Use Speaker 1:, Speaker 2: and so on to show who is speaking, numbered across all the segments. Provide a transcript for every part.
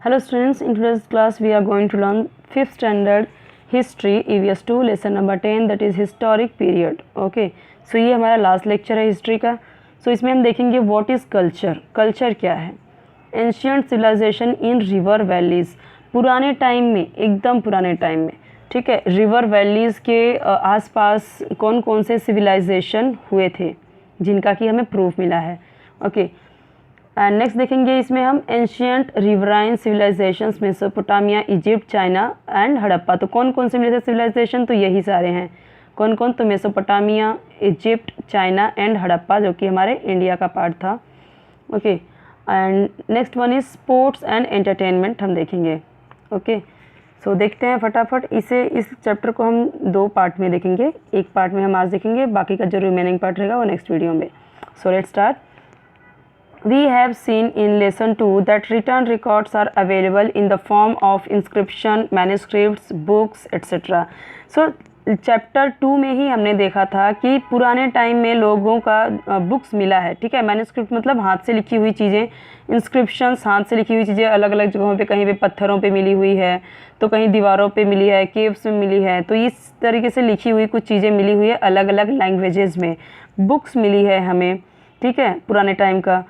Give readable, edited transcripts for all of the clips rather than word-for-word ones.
Speaker 1: Hello students, in today's class we are going to learn 5th standard history EVS 2 lesson number 10 that is historic period. Okay, so ये हमारा last lecture है history का. सो इसमें हम देखेंगे what is culture. Culture क्या है? Ancient civilisation in river valleys. पुराने टाइम में, एकदम पुराने टाइम में, ठीक है, रिवर वैलीज़ के आसपास कौन कौन से सिविलाइजेशन हुए थे जिनका कि हमें प्रूफ मिला है. ओके, एंड नेक्स्ट देखेंगे इसमें हम ancient riverine civilisations Mesopotamia, Egypt, China and Harappa. तो कौन कौन से मिले थे सिविलाइजेशन? तो यही सारे हैं. कौन कौन? तो Mesopotamia, Egypt, China and Harappa जो कि हमारे इंडिया का पार्ट था. Okay, and next one is sports and entertainment हम देखेंगे. ओके, सो देखते हैं फटाफट इस चैप्टर को हम दो पार्ट में देखेंगे. एक पार्ट में हम आज देखेंगे, बाकी का जो रिमेनिंग पार्ट रहेगा वो नेक्स्ट वीडियो में. So let's start. We have seen in lesson 2 that written records are available in the form of inscription, manuscripts, books, etc. So chapter 2 में ही हमने देखा था कि पुराने टाइम में लोगों का बुक्स मिला है. ठीक है, मैन्युस्क्रिप्ट मतलब हाथ से लिखी हुई चीज़ें, इंस्क्रिप्शंस हाथ से लिखी हुई चीज़ें अलग अलग जगहों पे, कहीं पे पत्थरों पे मिली हुई है, तो कहीं दीवारों पे मिली है, केव्स में मिली है. तो इस तरीके से लिखी हुई कुछ चीज़ें मिली हुई है अलग अलग लैंग्वेजेस में. बुक्स मिली है हमें, ठीक है, पुराने टाइम का.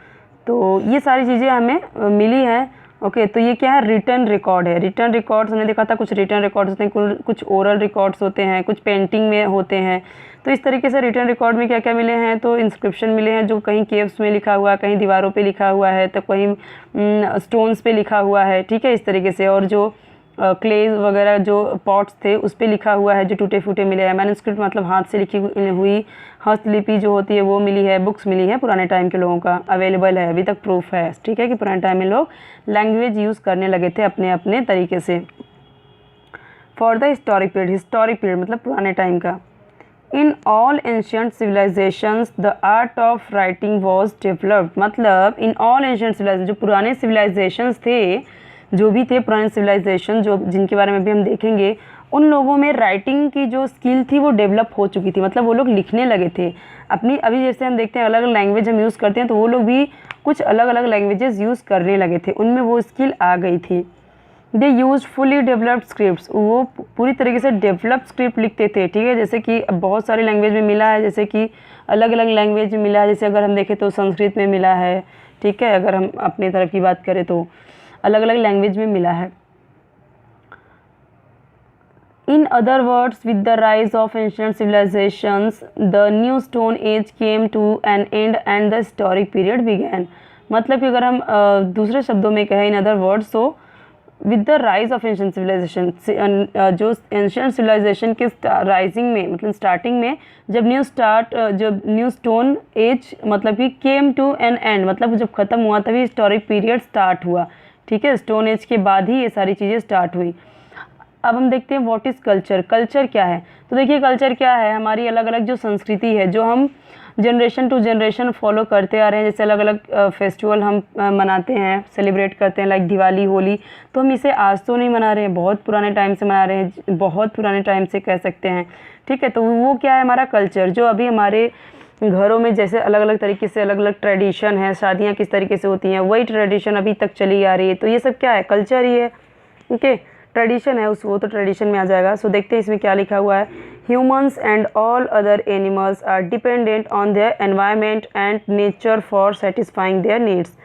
Speaker 1: तो ये सारी चीज़ें हमें मिली हैं. ओके, तो ये क्या है? रिटन रिकॉर्ड है. रिटन रिकॉर्ड्स हमने देखा था, कुछ रिटन रिकॉर्ड्स होते हैं, कुछ ओरल रिकॉर्ड्स होते हैं, कुछ पेंटिंग में होते हैं. तो इस तरीके से रिटन रिकॉर्ड में क्या क्या मिले हैं? तो इंस्क्रिप्शन मिले हैं जो कहीं केव्स में लिखा हुआ है, कहीं दीवारों पे लिखा हुआ है, तो कहीं स्टोन्स पे लिखा हुआ है. ठीक है, इस तरीके से. और जो क्लेज वगैरह जो पॉट्स थे उस पर लिखा हुआ है जो टूटे फूटे मिले हैं. मैन्युस्क्रिप्ट मतलब हाथ से लिखी हुई हस्तलिपि जो होती है वो मिली है. बुक्स मिली है पुराने टाइम के लोगों का, अवेलेबल है, अभी तक प्रूफ है. ठीक है कि पुराने टाइम में लोग लैंग्वेज यूज़ करने लगे थे अपने अपने तरीके से. फॉर द हिस्टोरिक पीरियड मतलब पुराने टाइम का. In all ancient civilisations the art of writing was developed. मतलब इन ऑल एंशियंट सिविलाइजेशन, जो पुराने सिविलाइजेशंस थे, जो भी थे पुराने सिविलाइजेशन जो जिनके बारे में भी हम देखेंगे, उन लोगों में राइटिंग की जो स्किल थी वो डेवलप हो चुकी थी. मतलब वो लोग लिखने लगे थे अपनी. अभी जैसे हम देखते हैं अलग अलग लैंग्वेज हम यूज़ करते हैं, तो वो लोग भी कुछ अलग अलग लैंग्वेजेस यूज़ करने लगे थे, उनमें वो स्किल आ गई थी. दे यूज फुली डेवलप्ड स्क्रिप्ट. वो पूरी तरीके से डेवलप स्क्रिप्ट लिखते थे. ठीक है, जैसे कि बहुत सारी लैंग्वेज में मिला है, जैसे कि अलग अलग लैंग्वेज में मिला है. जैसे अगर हम देखें तो संस्कृत में मिला है. ठीक है, अगर हम अपनी तरफ की बात करें तो अलग अलग लैंग्वेज में मिला है. In other words, with the rise of ancient civilizations, the new stone age came to an end and the historic period began. मतलब कि अगर हम दूसरे शब्दों में कहें, in other words, so with the rise of ancient civilization, जो ancient civilization के राइजिंग में मतलब स्टार्टिंग में जब न्यू स्टोन एज मतलब कि came to an end मतलब जब ख़त्म हुआ तभी हिस्टोरिक पीरियड स्टार्ट हुआ. ठीक है, स्टोन एज के बाद ही ये सारी चीज़ें स्टार्ट हुई. अब हम देखते हैं व्हाट इज़ कल्चर. कल्चर क्या है? तो देखिए कल्चर क्या है, हमारी अलग अलग जो संस्कृति है जो हम जनरेशन टू जनरेशन फॉलो करते आ रहे हैं. जैसे अलग अलग फेस्टिवल हम मनाते हैं, सेलिब्रेट करते हैं, लाइक दिवाली, होली. तो हम इसे आज तो नहीं मना रहे हैं, बहुत पुराने टाइम से मना रहे हैं, बहुत पुराने टाइम से कह सकते हैं. ठीक है, तो वो क्या है? हमारा कल्चर. जो अभी हमारे घरों में जैसे अलग अलग तरीके से अलग अलग ट्रेडिशन है, शादियाँ किस तरीके से होती हैं, वही ट्रेडिशन अभी तक चली आ रही है. तो ये सब क्या है? कल्चर ही है. ओके, ट्रेडिशन है वो तो ट्रेडिशन में आ जाएगा. सो देखते हैं इसमें क्या लिखा हुआ है. Humans and all other animals are dependent on their environment and nature for satisfying their needs.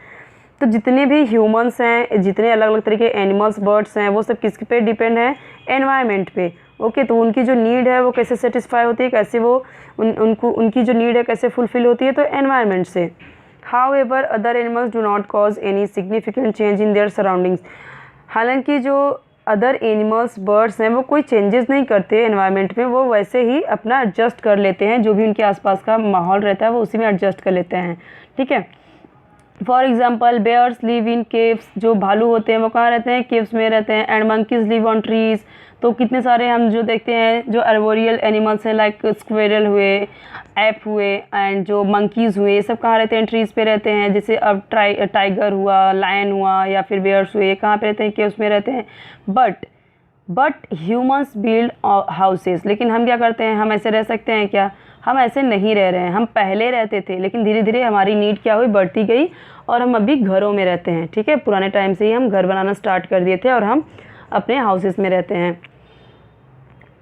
Speaker 1: तो जितने भी ह्यूमन्स हैं, जितने अलग अलग तरीके एनिमल्स, बर्ड्स हैं, वो सब किस पे डिपेंड है? एनवायरनमेंट पे. ओके, तो उनकी जो नीड है वो कैसे सेटिस्फाई होती है, कैसे वो उनकी जो नीड है कैसे फुलफिल होती है? तो एनवायरनमेंट से. However other animals do not cause any significant change in their surroundings. हालांकि जो अदर एनिमल्स, बर्ड्स हैं, वो कोई चेंजेस नहीं करते एनवायरनमेंट में, वो वैसे ही अपना एडजस्ट कर लेते हैं. जो भी उनके आसपास का माहौल रहता है वो उसी में एडजस्ट कर लेते हैं. ठीक है, for example bears live in caves. जो भालू होते हैं वो कहाँ रहते हैं? केव्स में रहते हैं. And monkeys live on trees. तो कितने सारे हम जो देखते हैं जो अर्बोरियल एनिमल्स हैं, लाइक स्क्वेरल हुए, ऐप हुए एंड जो मंकीज़ हुए, ये सब कहाँ रहते हैं? ट्रीज़ पे रहते हैं. जैसे अब टाइगर हुआ, लायन हुआ या फिर बेयर्स हुए, कहाँ पे रहते हैं? केव्स में रहते हैं. But humans build houses. लेकिन हम क्या करते हैं? हम ऐसे रह सकते हैं क्या? हम ऐसे नहीं रह रहे हैं। हम पहले रहते थे लेकिन धीरे धीरे हमारी नीड क्या हुई, बढ़ती गई और हम अभी घरों में रहते हैं। ठीक है, पुराने टाइम से ही हम घर बनाना स्टार्ट कर दिए थे और हम अपने हाउसेस में रहते हैं।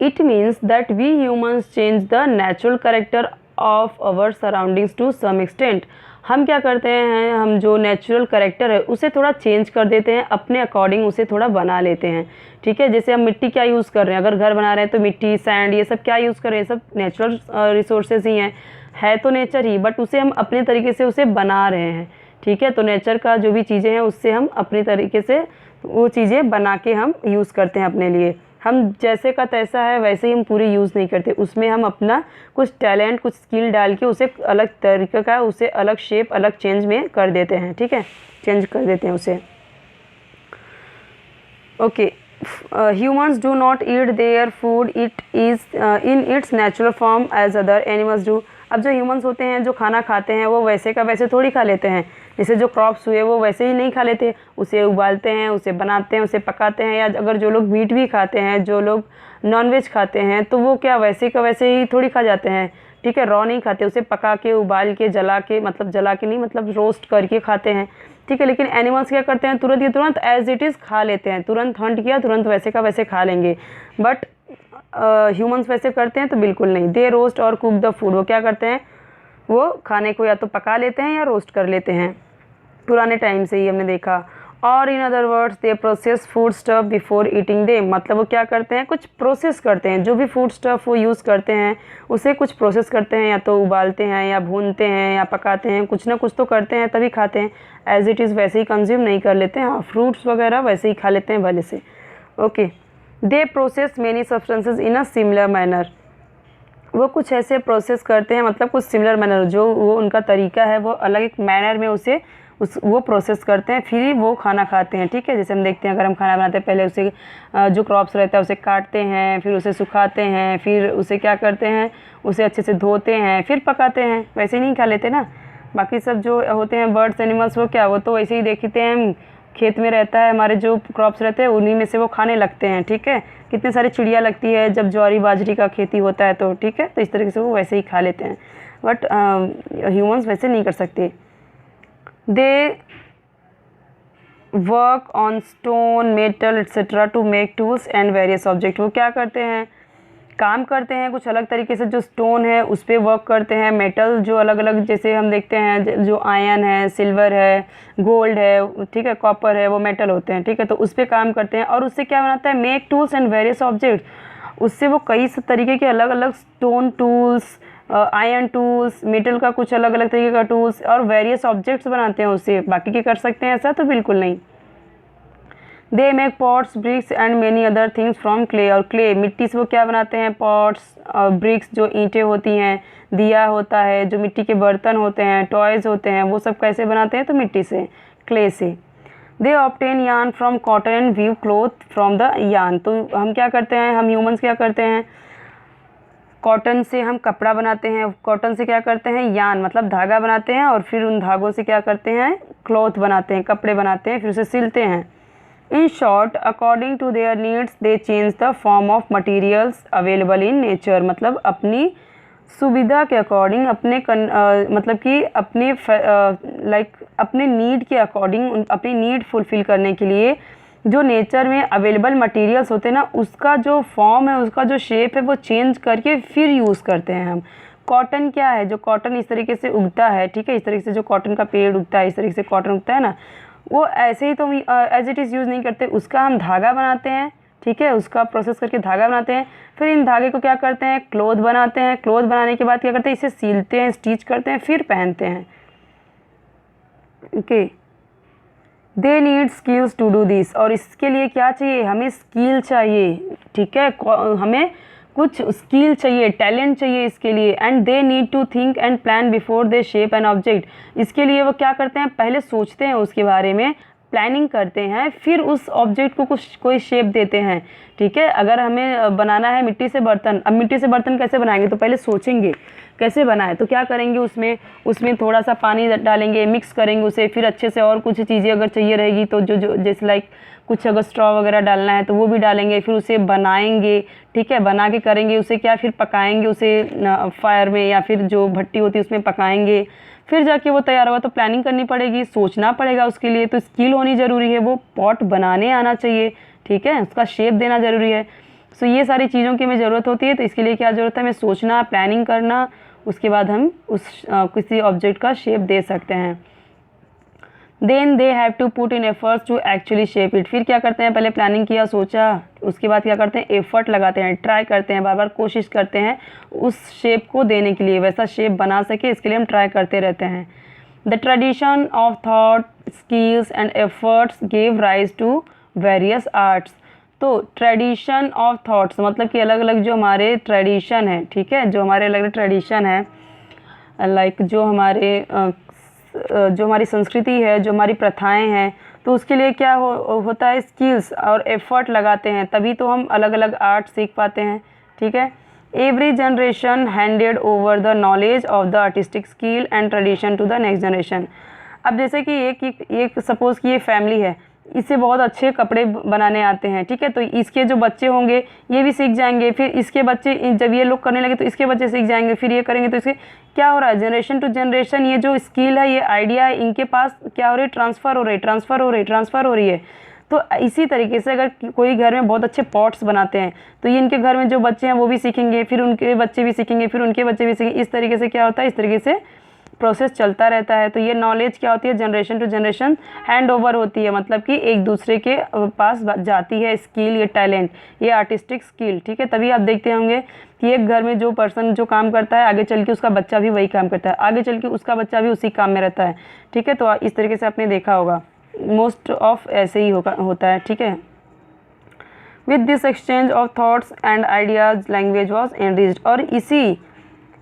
Speaker 1: It means that we humans change the natural character of our surroundings to some extent. हम क्या करते हैं, हम जो नेचुरल कैरेक्टर है उसे थोड़ा चेंज कर देते हैं, अपने अकॉर्डिंग उसे थोड़ा बना लेते हैं। ठीक है, जैसे हम मिट्टी क्या यूज़ कर रहे हैं, अगर घर बना रहे हैं तो मिट्टी, सैंड, ये सब क्या यूज़ कर रहे हैं, सब नेचुरल रिसोर्सेज ही हैं, है तो नेचर ही, बट उसे हम अपने तरीके से उसे बना रहे हैं। ठीक है, तो नेचर का जो भी चीज़ें हैं उससे हम अपने तरीके से वो चीज़ें बना के हम यूज़ करते हैं अपने लिए। हम जैसे का तैसा है वैसे ही हम पूरी यूज़ नहीं करते, उसमें हम अपना कुछ टैलेंट, कुछ स्किल डाल के उसे अलग तरीके का, उसे अलग शेप, अलग चेंज में कर देते हैं। ठीक है, चेंज कर देते हैं उसे। Okay, humans do not eat their food it is in its natural form as other animals do. अब जो ह्यूमंस होते हैं जो खाना खाते हैं वो वैसे का वैसे थोड़ी खा लेते हैं, जैसे जो क्रॉप्स हुए वो वैसे ही नहीं खा लेते, उसे उबालते हैं, उसे बनाते हैं, उसे पकाते हैं। या अगर जो लोग मीट भी खाते हैं, जो लोग नॉनवेज खाते हैं, तो वो क्या वैसे का वैसे ही थोड़ी खा जाते हैं। ठीक है, रॉ नहीं खाते, उसे पका के, उबाल के, जला के, मतलब जला के नहीं, मतलब रोस्ट करके खाते हैं। ठीक है, लेकिन एनिमल्स क्या करते हैं, तुरंत ये तुरंत एज इट इज़ खा लेते हैं, तुरंत हंट किया तुरंत वैसे का वैसे खा लेंगे। बट ह्यूमंस वैसे करते हैं तो बिल्कुल नहीं। दे रोस्ट और कुक द फूड, वो क्या करते हैं, वो खाने को या तो पका लेते हैं या रोस्ट कर लेते हैं, पुराने टाइम से ही हमने देखा। और in other words they process food stuff before eating them, मतलब वो क्या करते हैं, कुछ प्रोसेस करते हैं, जो भी फूड स्टफ वो यूज़ करते हैं उसे कुछ प्रोसेस करते हैं, या तो उबालते हैं या भूनते हैं या पकाते हैं, कुछ ना कुछ तो करते हैं तभी खाते हैं। एज इट इज़ वैसे ही कंज्यूम नहीं कर लेते हैं। हाँ, फ्रूट्स वगैरह वैसे ही खा लेते हैं भले से। Okay, they process many substances in a similar manner, वो कुछ ऐसे प्रोसेस करते हैं, मतलब कुछ सिमिलर मैनर, जो वो उनका तरीका है वो अलग एक मैनर में उसे वो प्रोसेस करते हैं, फिर ही वो खाना खाते हैं। ठीक है, जैसे हम देखते हैं अगर हम खाना बनाते हैं पहले उसे जो क्रॉप्स रहता है उसे काटते हैं, फिर उसे सुखाते हैं, फिर उसे क्या करते हैं, उसे अच्छे से धोते हैं, फिर पकाते हैं, वैसे ही नहीं खा लेते ना। बाकी सब जो होते हैं बर्ड्स, एनिमल्स, वो क्या, वो तो वैसे ही देखते हैं, खेत में रहता है हमारे जो क्रॉप्स रहते हैं उन्हीं में से वो खाने लगते हैं। ठीक है, कितने सारी चिड़िया लगती है जब ज्वारी बाजरी का खेती होता है तो। ठीक है, तो इस तरीके से वो वैसे ही खा लेते हैं, बट ह्यूमंस वैसे नहीं कर सकते। They work on stone, metal etcetera to make tools and various object, वो क्या करते हैं, काम करते हैं कुछ अलग तरीके से, जो स्टोन है उस पर वर्क करते हैं, मेटल जो अलग अलग, जैसे हम देखते हैं जो आयरन है, सिल्वर है, गोल्ड है, ठीक है, कॉपर है, वो मेटल होते हैं। ठीक है, तो उस पर काम करते हैं और उससे क्या बनाता है, make tools and various object, उससे वो कई तरीके के अलग अलग stone tools, iron tools, metal का कुछ अलग अलग तरीके का टूल्स और वेरियस ऑब्जेक्ट्स बनाते हैं उससे। बाकी के कर सकते हैं ऐसा, तो बिल्कुल नहीं। They make pots, bricks and many other things from clay, और क्ले मिट्टी से वो क्या बनाते हैं, पॉट्स, ब्रिक्स जो ईंटें होती हैं, दिया होता है, जो मिट्टी के बर्तन होते हैं, टॉयज़ होते हैं, वो सब कैसे बनाते हैं, तो मिट्टी से, क्ले से। They obtain yarn from cotton and weave cloth from the yarn, तो हम क्या करते हैं, हम ह्यूमंस क्या करते हैं, कॉटन से हम कपड़ा बनाते हैं, कॉटन से क्या करते हैं, यार्न मतलब धागा बनाते हैं, और फिर उन धागों से क्या करते हैं, क्लॉथ बनाते हैं, कपड़े बनाते हैं, फिर उसे सिलते हैं। In short, according to their needs, they change the form of materials available in nature, मतलब अपनी सुविधा के अकॉर्डिंग, अपने मतलब कि अपने अपने नीड के अकॉर्डिंग, अपनी नीड फुलफ़िल करने के लिए जो नेचर में अवेलेबल मटेरियल्स होते हैं ना, उसका जो फॉर्म है, उसका जो शेप है, वो चेंज करके फिर यूज़ करते हैं हम। कॉटन क्या है, जो कॉटन इस तरीके से उगता है, ठीक है, इस तरीके से जो कॉटन का पेड़ उगता है, इस तरीके से कॉटन उगता है ना, वो ऐसे ही तो हम एज इट इज़ यूज़ नहीं करते, उसका हम धागा बनाते हैं। ठीक है, उसका प्रोसेस करके धागा बनाते हैं, फिर इन धागे को क्या करते हैं, क्लोथ बनाते हैं, क्लोथ बनाने के बाद क्या करते हैं, इसे सीलते हैं, स्टिच करते हैं, फिर पहनते हैं। Okay, they need skills to do this, और इसके लिए क्या चाहिए, हमें स्किल चाहिए। ठीक है, हमें कुछ स्किल चाहिए, टैलेंट चाहिए इसके लिए। And they need to think and plan before they shape an object, इसके लिए वो क्या करते हैं, पहले सोचते हैं उसके बारे में, प्लानिंग करते हैं, फिर उस ऑब्जेक्ट को कुछ कोई शेप देते हैं, ठीक है। अगर हमें बनाना है मिट्टी से बर्तन, अब मिट्टी से बर्तन कैसे बनाएंगे, तो पहले सोचेंगे कैसे बनाए, तो क्या करेंगे, उसमें थोड़ा सा पानी डालेंगे, मिक्स करेंगे उसे, फिर अच्छे से और कुछ चीज़ें अगर चाहिए रहेगी तो जो जैसे लाइक कुछ अगर स्ट्रॉ वगैरह डालना है तो वो भी डालेंगे, फिर उसे बनाएंगे, ठीक है। बना के करेंगे उसे क्या, फिर पकाएंगे उसे फायर में या फिर जो भट्टी होती है उसमें पकाएंगे, फिर जाके वो तैयार होगा। तो प्लानिंग करनी पड़ेगी, सोचना पड़ेगा उसके लिए, तो स्किल होनी ज़रूरी है, वो पॉट बनाने आना चाहिए, ठीक है, उसका शेप देना ज़रूरी है। सो ये सारी चीज़ों की हमें ज़रूरत होती है। तो इसके लिए क्या ज़रूरत है, हमें सोचना, प्लानिंग करना, उसके बाद हम उस किसी ऑब्जेक्ट का शेप दे सकते हैं। Then they have to put in efforts to actually shape it. फिर क्या करते हैं, पहले प्लानिंग किया, सोचा, उसके बाद क्या करते हैं, एफर्ट लगाते हैं, ट्राई करते हैं, बार बार कोशिश करते हैं उस शेप को देने के लिए, वैसा शेप बना सके, इसके लिए हम ट्राई करते रहते हैं। The tradition of thought, skills and efforts give rise to various arts. तो ट्रेडिशन ऑफ थॉट्स मतलब कि अलग अलग जो हमारे ट्रेडिशन है, ठीक है, जो हमारे अलग अलग ट्रेडिशन है, लाइक जो हमारी संस्कृति है, जो हमारी प्रथाएं हैं, तो उसके लिए क्या होता है, स्किल्स और एफर्ट लगाते हैं, तभी तो हम अलग अलग आर्ट सीख पाते हैं, ठीक है। Every generation handed over the knowledge of the artistic skill and tradition to the next generation. अब जैसे कि एक सपोज़ कि ये फैमिली है, इससे बहुत अच्छे कपड़े बनाने आते हैं, ठीक है, तो इसके जो बच्चे होंगे ये भी सीख जाएंगे, फिर इसके बच्चे जब ये लोग करने लगे तो इसके बच्चे सीख जाएंगे, फिर ये करेंगे, तो इसके क्या हो रहा है, जनरेशन टू जनरेशन ये जो स्किल है, ये आइडिया है, इनके पास क्या हो रही है, ट्रांसफ़र हो रही है। तो इसी तरीके से अगर कोई घर में बहुत अच्छे पॉट्स बनाते हैं तो ये इनके घर में जो बच्चे हैं वो भी सीखेंगे, फिर उनके बच्चे भी सीखेंगे, फिर उनके बच्चे भी सीखेंगे, इस तरीके से क्या होता है, इस तरीके से प्रोसेस चलता रहता है। तो ये नॉलेज क्या होती है, generation to generation hand over होती है, मतलब कि एक दूसरे के पास जाती है स्किल, ये टैलेंट, ये आर्टिस्टिक स्किल, ठीक है। तभी आप देखते होंगे कि एक घर में जो पर्सन जो काम करता है, आगे चल के उसका बच्चा भी वही काम करता है, आगे चल के उसका बच्चा भी उसी काम में रहता है, ठीक है। तो इस तरीके से आपने देखा होगा, मोस्ट ऑफ ऐसे ही होता है, ठीक है। With this exchange of thoughts and ideas language was enriched. और इसी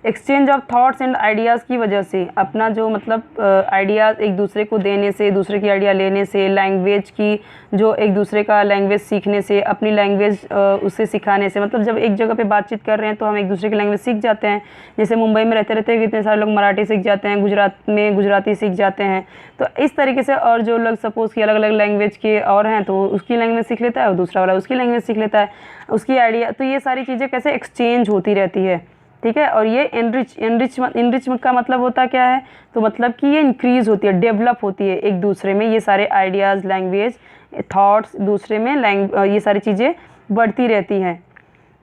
Speaker 1: exchange of thoughts and ideas की वजह से अपना जो मतलब आइडियाज़ एक दूसरे को देने से, दूसरे की आइडिया लेने से, लैंग्वेज की जो एक दूसरे का लैंग्वेज सीखने से, अपनी लैंग्वेज उससे सिखाने से, मतलब जब एक जगह पे बातचीत कर रहे हैं तो हम एक दूसरे की लैंग्वेज सीख जाते हैं। जैसे मुंबई में रहते रहते कितने सारे लोग मराठी सीख जाते हैं, गुजरात में गुजराती सीख जाते हैं, तो इस तरीके से। और जो लोग सपोज़ कि अलग अलग लैंग्वेज के और हैं तो उसकी लैंग्वेज सीख लेता है और दूसरा वाला उसकी लैंग्वेज सीख लेता है, उसकी आइडिया। तो ये सारी चीज़ें कैसे एक्सचेंज होती रहती है, ठीक है। और ये इनरिच का मतलब होता क्या है, तो मतलब कि ये इंक्रीज़ होती है, डेवलप होती है एक दूसरे में, ये सारे आइडियाज़, लैंग्वेज, थॉट्स दूसरे में ये सारी चीज़ें बढ़ती रहती हैं।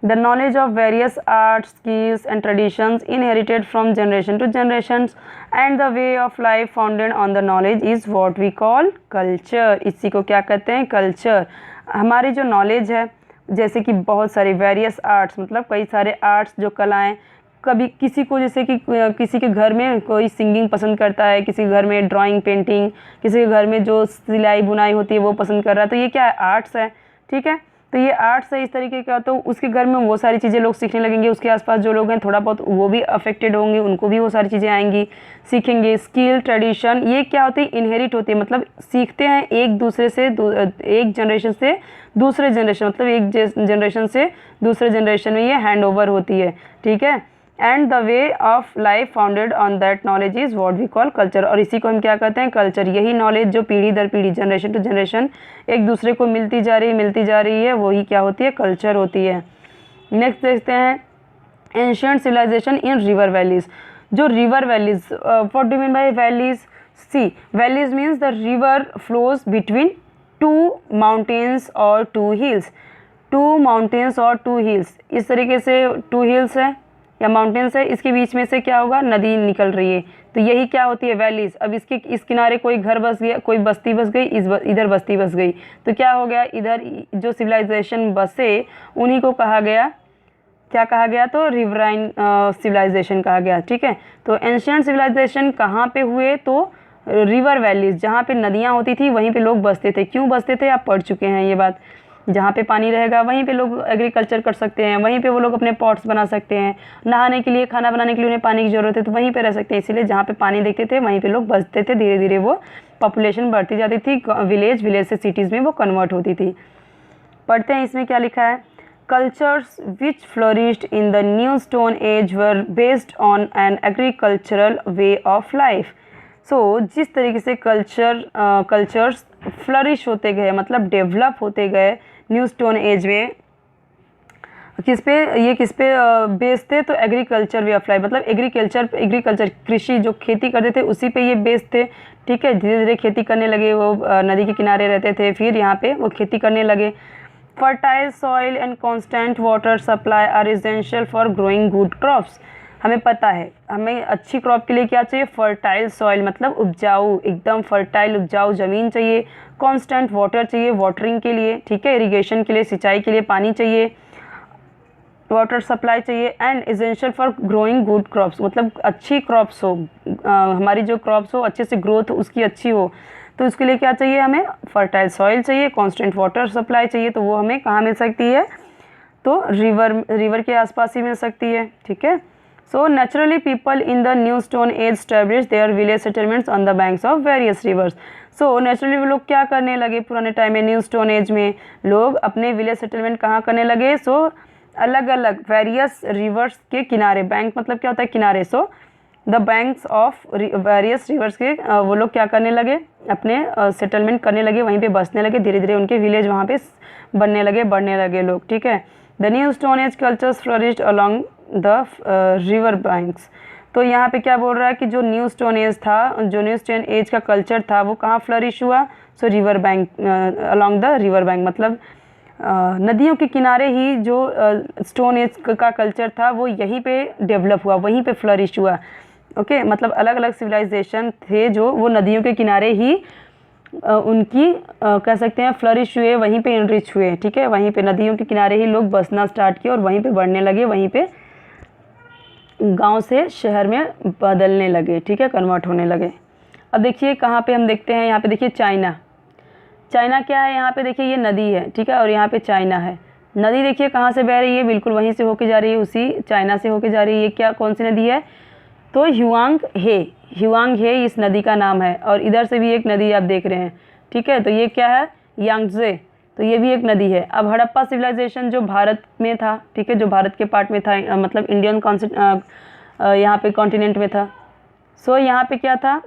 Speaker 1: The knowledge of various arts, skills and traditions inherited from generation to generation and the way of life founded on the knowledge is what we call culture. इसी को क्या कहते हैं, कल्चर। हमारी जो नॉलेज है, जैसे कि बहुत सारे वेरियस आर्ट्स मतलब कई सारे आर्ट्स, जो कलाएं, कभी किसी को जैसे कि किसी के घर में कोई सिंगिंग पसंद करता है, किसी के घर में ड्राइंग, पेंटिंग, किसी के घर में जो सिलाई बुनाई होती है वो पसंद कर रहा है, तो ये क्या है, आर्ट्स है, ठीक है। तो ये आर्ट्स है इस तरीके का, तो उसके घर में वो सारी चीज़ें लोग सीखने लगेंगे, उसके आसपास जो लोग हैं थोड़ा बहुत वो भी अफेक्टेड होंगे, उनको भी वो सारी चीज़ें आएंगी, सीखेंगे। स्किल, ट्रेडिशन, ये क्या होती है, इनहेरिट होती है, मतलब सीखते हैं एक दूसरे से, एक जनरेशन से दूसरे जनरेशन, मतलब एक जनरेशन से दूसरे जनरेशन में ये हैंड ओवर होती है, ठीक है। And the way of life founded on that knowledge is what we call culture. और इसी को हम क्या कहते हैं, कल्चर। यही नॉलेज जो पीढ़ी दर पीढ़ी, जनरेशन टू जनरेशन एक दूसरे को मिलती जा रही है, वही क्या होती है, कल्चर होती है। नेक्स्ट देखते हैं, ancient civilisation in river valleys. जो river valleys, what do mean by valleys, see valleys means the river flows between two mountains और टू हिल्स, टू माउंटेन्स और टू हिल्स, इस तरीके से टू हिल्स है या माउंटेन्स है, इसके बीच में से क्या होगा, नदी निकल रही है, तो यही क्या होती है, वैलीज। अब इसके इस किनारे कोई घर बस गया, कोई बस्ती बस गई, इधर बस्ती बस गई, तो क्या हो गया, इधर जो सिविलाइजेशन बसे उन्हीं को कहा गया, क्या कहा गया, तो रिवराइन सिविलाइजेशन कहा गया, ठीक है। तो एंशिएंट सिविलाइजेशन कहाँ पे हुए, तो रिवर वैलीज, जहाँ पे नदियाँ होती थी वहीं पे लोग बसते थे। क्यों बसते थे, आप पढ़ चुके हैं ये बात। जहाँ पे पानी रहेगा वहीं पे लोग एग्रीकल्चर कर सकते हैं, वहीं पे वो लोग अपने पॉट्स बना सकते हैं, नहाने के लिए, खाना बनाने के लिए उन्हें पानी की ज़रूरत है तो वहीं पे रह सकते हैं। इसीलिए जहाँ पे पानी देखते थे वहीं पे लोग बसते थे, धीरे धीरे वो पॉपुलेशन बढ़ती जाती थी, विलेज से सिटीज़ में वो कन्वर्ट होती थी। पढ़ते हैं इसमें क्या लिखा है। Cultures which flourished in the new stone age were based on an agricultural way of life. So जिस तरीके से कल्चर्स फ्लरिश होते गए, मतलब डेवलप होते गए न्यू स्टोन एज में, किस पे बेस थे, तो एग्रीकल्चर वे ऑफ लाइफ, मतलब एग्रीकल्चर कृषि, जो खेती करते थे उसी पे ये बेस थे। ठीक है, धीरे धीरे खेती करने लगे, वो नदी के किनारे रहते थे, फिर यहाँ पे वो खेती करने लगे। Fertile soil and constant water supply are essential for growing good crops. हमें पता है हमें अच्छी क्रॉप के लिए क्या चाहिए, फर्टाइल सॉइल मतलब उपजाऊ, एकदम फर्टाइल उपजाऊ ज़मीन चाहिए, कांस्टेंट वाटर चाहिए वाटरिंग के लिए, ठीक है, इरिगेशन के लिए, सिंचाई के लिए पानी चाहिए, वाटर सप्लाई चाहिए, and essential for growing good crops, मतलब अच्छी क्रॉप्स हो, हमारी जो क्रॉप्स हो अच्छे से ग्रोथ उसकी अच्छी हो, तो उसके लिए क्या चाहिए, हमें फर्टाइल सॉइल चाहिए, कांस्टेंट वाटर सप्लाई चाहिए। तो वो हमें कहाँ मिल सकती है, तो रिवर के आसपास ही मिल सकती है। ठीक है, so naturally people in the new stone as establish their village settlements on the banks of various reverse. So naturally वो लोग क्या करने लगे, पुराने टाइम में न्यू स्टोन एज में लोग अपने विलेज सेटलमेंट कहाँ करने लगे, सो अलग अलग वेरियस रिवर्स के किनारे, बैंक मतलब क्या होता है, किनारे, so the banks of various reverse के वो लोग क्या करने लगे, अपने सेटलमेंट करने लगे, वहीं पे बसने लगे, धीरे धीरे उनके विलेज वहाँ पे बनने लगे, बढ़ने लगे लोग। ठीक है, the new stone age cultures flourished along the river banks. तो यहाँ पे क्या बोल रहा है कि जो न्यू स्टोन एज था, जो न्यू स्टोन एज का कल्चर था वो कहाँ फ्लरिश हुआ, सो river bank, along the river bank, मतलब नदियों के किनारे ही जो स्टोन एज का कल्चर था वो यहीं पे डेवलप हुआ, वहीं पे फ्लरिश हुआ। ओके, मतलब अलग अलग सिविलाइजेशन थे जो वो नदियों के किनारे ही उनकी कह सकते हैं फ्लरिश हुए, वहीं पे इनरिच हुए। ठीक है, वहीं पे नदियों के किनारे ही लोग बसना स्टार्ट किए और वहीं पे बढ़ने लगे, वहीं पे गांव से शहर में बदलने लगे। ठीक है, कन्वर्ट होने लगे। अब देखिए कहाँ पे हम देखते हैं, यहाँ पे देखिए चाइना क्या है, यहाँ पे देखिए ये नदी है, ठीक है, और यहाँ पे चाइना है। नदी देखिए कहाँ से बह रही है, बिल्कुल वहीं से होके जा रही है, उसी चाइना से होके जा रही है। ये क्या, कौन सी नदी है, तो ह्युआंग हे इस नदी का नाम है। और इधर से भी एक नदी आप देख रहे हैं, ठीक है, तो ये क्या है, यांगजे, तो ये भी एक नदी है। अब हड़प्पा सिविलाइजेशन जो भारत में था, ठीक है, जो भारत के पार्ट में था, मतलब इंडियन यहाँ पे कॉन्टिनेंट में था। सो यहाँ पे क्या था,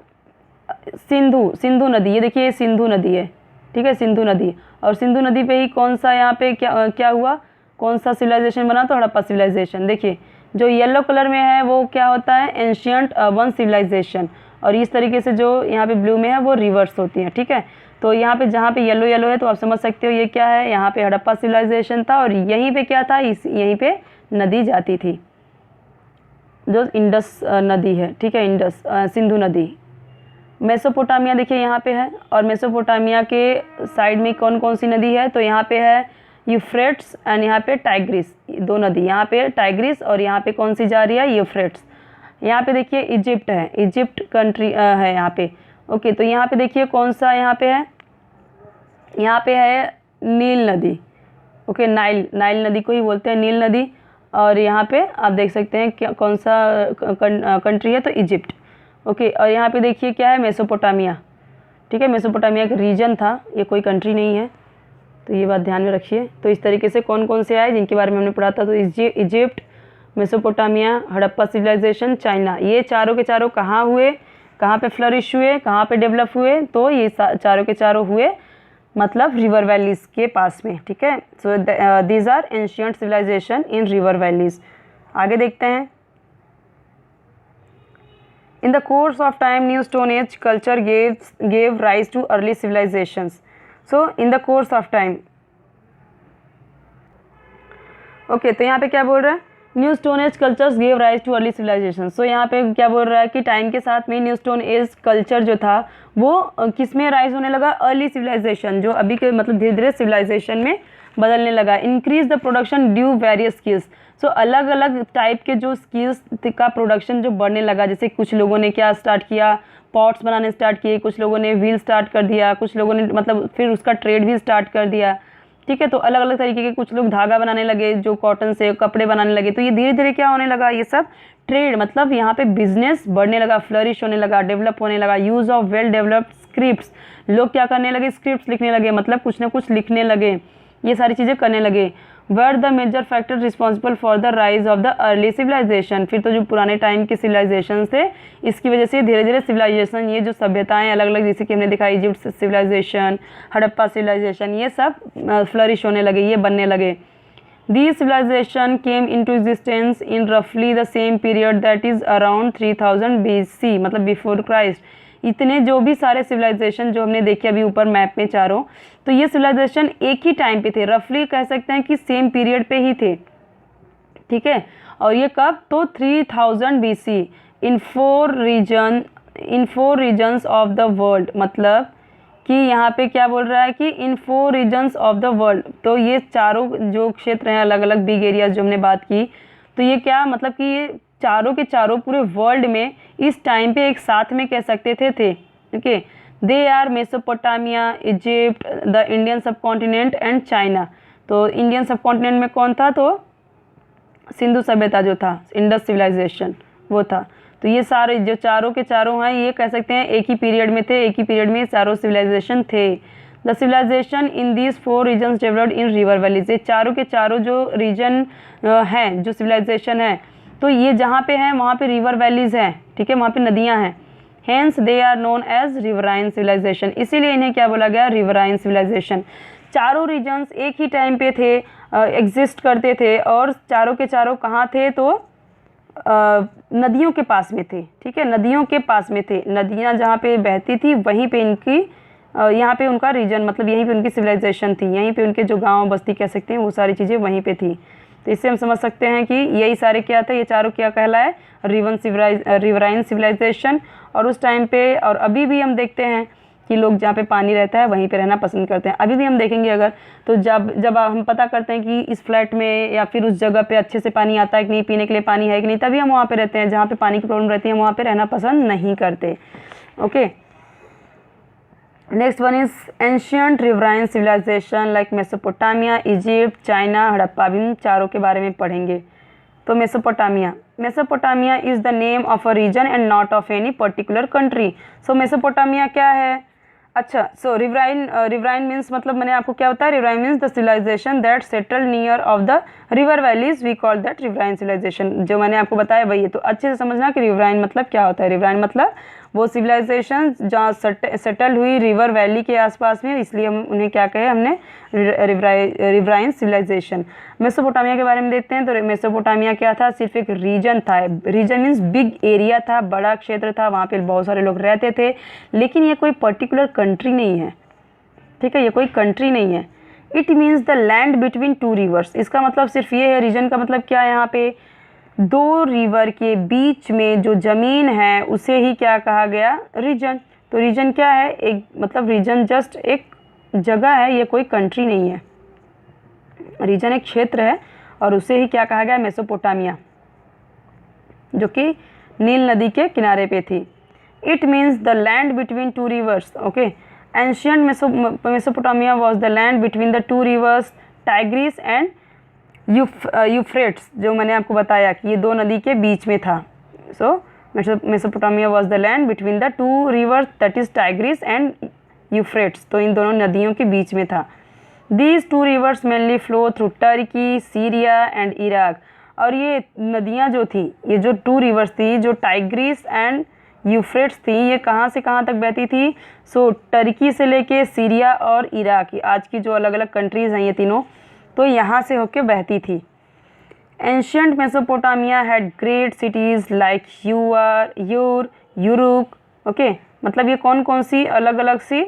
Speaker 1: सिंधु नदी, ये देखिए सिंधु नदी है, ठीक है, सिंधु नदी। और सिंधु नदी पे ही कौन सा यहाँ पे क्या हुआ, कौन सा सिविलाइजेशन बना, तो हड़प्पा सिविलाइजेशन। देखिए जो येलो कलर में है वो क्या होता है, एंशियंट अर्बन सिविलाइजेशन, और इस तरीके से जो यहाँ पे ब्लू में है वो रिवर्स होती हैं। ठीक है, तो यहाँ पे जहाँ पे येलो है तो आप समझ सकते हो ये क्या है, यहाँ पे हड़प्पा सिविलाइजेशन था, और यहीं पे क्या था, यहीं पे नदी जाती थी जो इंडस नदी है। ठीक है, इंडस सिंधु नदी। मेसोपोटामिया देखिए यहाँ पे है, और मेसोपोटामिया के साइड में कौन कौन सी नदी है, तो यहाँ पे है यूफ्रेट्स एंड यहाँ पे टाइग्रिस, दो नदी, यहाँ पे टाइग्रिस और यहाँ पे कौन सी जा रही है, यूफ्रेट्स। यहाँ पे देखिए इजिप्ट है, इजिप्ट कंट्री है यहाँ पे। ओके, तो यहाँ पे देखिए कौन सा यहाँ पे है, यहाँ पे है नील नदी। ओके, नाइल नदी को ही बोलते हैं नील नदी। और यहाँ पे आप देख सकते हैं क्या, कौन सा कंट्री है, तो इजिप्ट। ओके, और यहाँ पे देखिए क्या है, मेसोपोटामिया। ठीक है, मेसोपोटामिया का रीजन था, ये कोई कंट्री नहीं है, तो ये बात ध्यान में रखिए। तो इस तरीके से कौन कौन से आए जिनके बारे में हमने पढ़ा था, तो Egypt, Mesopotamia, Harappa civilization, China, ये चारों के चारों कहाँ हुए, कहाँ पे फ्लरिश हुए, कहाँ पे डेवलप हुए, तो ये चारों के चारों हुए मतलब रिवर वैलीज के पास में। ठीक है, so these are ancient civilisation in river valleys. आगे देखते हैं। In the course of time, new Stone Age culture gave rise to early civilizations. So, in the course of time, okay, तो यहाँ पे क्या बोल रहा है, new stone age cultures gave rise to early civilisation. So यहाँ पे क्या बोल रहा है कि टाइम के साथ में न्यू स्टोन एज कल्चर जो था वो किस में राइज होने लगा, अर्ली सिविलाइजेशन, जो अभी के मतलब धीरे धीरे सिविलाइजेशन में बदलने लगा। Increase the production due various skills. So अलग अलग टाइप के जो स्किल्स का प्रोडक्शन जो बढ़ने लगा, जैसे कुछ लोगों ने क्या स्टार्ट किया, पॉट्स बनाने स्टार्ट किए, कुछ लोगों ने व्हील स्टार्ट कर दिया, कुछ लोगों ने मतलब फिर उसका ट्रेड भी स्टार्ट कर दिया। ठीक है। तो अलग अलग तरीके के कुछ लोग धागा बनाने लगे, जो कॉटन से कपड़े बनाने लगे, तो ये धीरे धीरे क्या होने लगा, ये सब ट्रेड मतलब यहाँ पे बिजनेस बढ़ने लगा, फ्लरिश होने लगा, डेवलप होने लगा। Use of well developed scripts, लोग क्या करने लगे, स्क्रिप्ट्स लिखने लगे, मतलब कुछ ना कुछ लिखने लगे, ये सारी चीज़ें करने लगे। Were the major factor responsible for the rise of the early civilization, फिर तो जो पुराने टाइम के सिविलाइजेशन थे, इसकी वजह से धीरे धीरे सिविलाइजेशन, ये जो सभ्यताएं अलग अलग, जैसे कि हमने देखा इजिप्ट सिविलाइजेशन, हड़प्पा सिविलाइजेशन, ये सब फ्लरिश होने लगे, ये बनने लगे। These civilization came into existence in roughly the same period, that is around 3000 BC, मतलब बिफोर क्राइस्ट। इतने जो भी सारे सिविलाइजेशन जो हमने देखे अभी ऊपर मैप में चारों, तो ये सिविलाइजेशन एक ही टाइम पे थे, रफली कह सकते हैं कि सेम पीरियड पे ही थे, ठीक है। और ये कब, तो 3000 BC in four regions of the world, मतलब कि यहाँ पे क्या बोल रहा है कि in 4 regions of the world, तो ये चारों जो क्षेत्र हैं अलग अलग बिग एरियाज जो हमने बात की, तो ये क्या मतलब कि ये चारों के चारों पूरे वर्ल्ड में इस टाइम पे एक साथ में कह सकते थे, okay. They are Mesopotamia, Egypt, the Indian subcontinent and China. तो इंडियन सब कॉन्टिनेंट में कौन था, तो सिंधु सभ्यता जो था, इंडस सिविलाइजेशन वो था। तो ये सारे जो चारों के चारों हैं, ये कह सकते हैं एक ही पीरियड में थे, एक ही पीरियड में चारों सिविलाइजेशन थे। The civilization in these 4 regions developed in river valleys, ये चारों के चारों जो रीजन हैं, जो सिविलाइजेशन है, तो ये जहाँ पे हैं वहाँ पे रिवर वैलीज हैं, ठीक है, वहाँ पे नदियाँ हैं। Hence they are known as riverine civilization, इसीलिए इन्हें क्या बोला गया, रिवराइन सिविलाइजेशन। चारों रीजन्स एक ही टाइम पे थे, एग्जिस्ट करते थे, और चारों के चारों कहाँ थे, तो नदियों के पास में थे, ठीक है, नदियों के पास में थे। नदियाँ जहाँ पे बहती थी वहीं पे इनकी यहाँ पे उनका रीजन, मतलब यहीं पे उनकी सिविलाइजेशन थी, यहीं पे उनके जो गांव बस्ती कह सकते हैं वो सारी चीज़ें वहीं पे थी। तो इससे हम समझ सकते हैं कि यही सारे क्या थे, ये चारों क्या कहलाए, रिवराइन सिविलाइजेशन। और उस टाइम पे और अभी भी हम देखते हैं कि लोग जहाँ पे पानी रहता है वहीं पे रहना पसंद करते हैं। अभी भी हम देखेंगे अगर, तो जब हम पता करते हैं कि इस फ्लैट में या फिर उस जगह पे अच्छे से पानी आता है कि नहीं, पीने के लिए पानी है कि नहीं, तभी हम वहाँ पे रहते हैं। जहाँ पे पानी की प्रॉब्लम रहती है वहाँ पे रहना पसंद नहीं करते, okay. Next one is ancient riverine civilization like Mesopotamia, Egypt, China, Harappa. अभी हम चारों के बारे में पढ़ेंगे। तो Mesopotamia is the name of a region and not of any particular country. So Mesopotamia क्या है, अच्छा, सो रिवराइन मीन्स, मतलब मैंने आपको क्या बताया, riverine means the civilization that settle near of the river valleys, we call that riverine civilization. जो मैंने आपको बताया वही है। तो अच्छे से समझना कि रिवराइन मतलब क्या होता है। रिवराइन मतलब वो सिविलाइजेशन जहाँ सेटल हुई रिवर वैली के आसपास में, इसलिए हम उन्हें क्या कहे, हमने रिवराइन सिविलाइजेशन। मेसोपोटामिया के बारे में देखते हैं। तो मेसोपोटामिया क्या था, सिर्फ एक रीजन था। रीजन मीन्स बिग एरिया था, बड़ा क्षेत्र था, वहाँ पे बहुत सारे लोग रहते थे, लेकिन ये कोई पर्टिकुलर कंट्री नहीं है, ठीक है, ये कोई कंट्री नहीं है। It means the land between 2 reverse, इसका मतलब सिर्फ ये है। रीजन का मतलब क्या है, यहाँ पे 2 रिवर के बीच में जो ज़मीन है उसे ही क्या कहा गया, रीजन। तो रीजन क्या है, एक मतलब रीजन जस्ट एक जगह है, ये कोई कंट्री नहीं है। रीजन एक क्षेत्र है और उसे ही क्या कहा गया, मेसोपोटामिया, जो कि नील नदी के किनारे पे थी। It means the land between 2 reverse, okay. Ancient Mesopotamia was the land between the 2 reverse Tigris and Euphrates, जो मैंने आपको बताया कि ये 2 नदी के बीच में था। So Mesopotamia was the land between the 2 rivers, that is Tigris and Euphrates, तो इन दोनों नदियों के बीच में था। These 2 rivers mainly flow through Turkey, Syria and Iraq. और ये नदियाँ जो थी, ये जो 2 रिवर्स थी, जो टाइग्रिस एंड यूफ्रेट्स थी, ये कहाँ से कहाँ तक बहती थी, सो टर्की से लेके सीरिया और इराक, आज की जो अलग अलग कंट्रीज़ हैं ये तीनों, तो यहाँ से होके बहती थी। Ancient Mesopotamia had great cities like Uruk, okay, मतलब ये कौन कौन सी अलग अलग सी,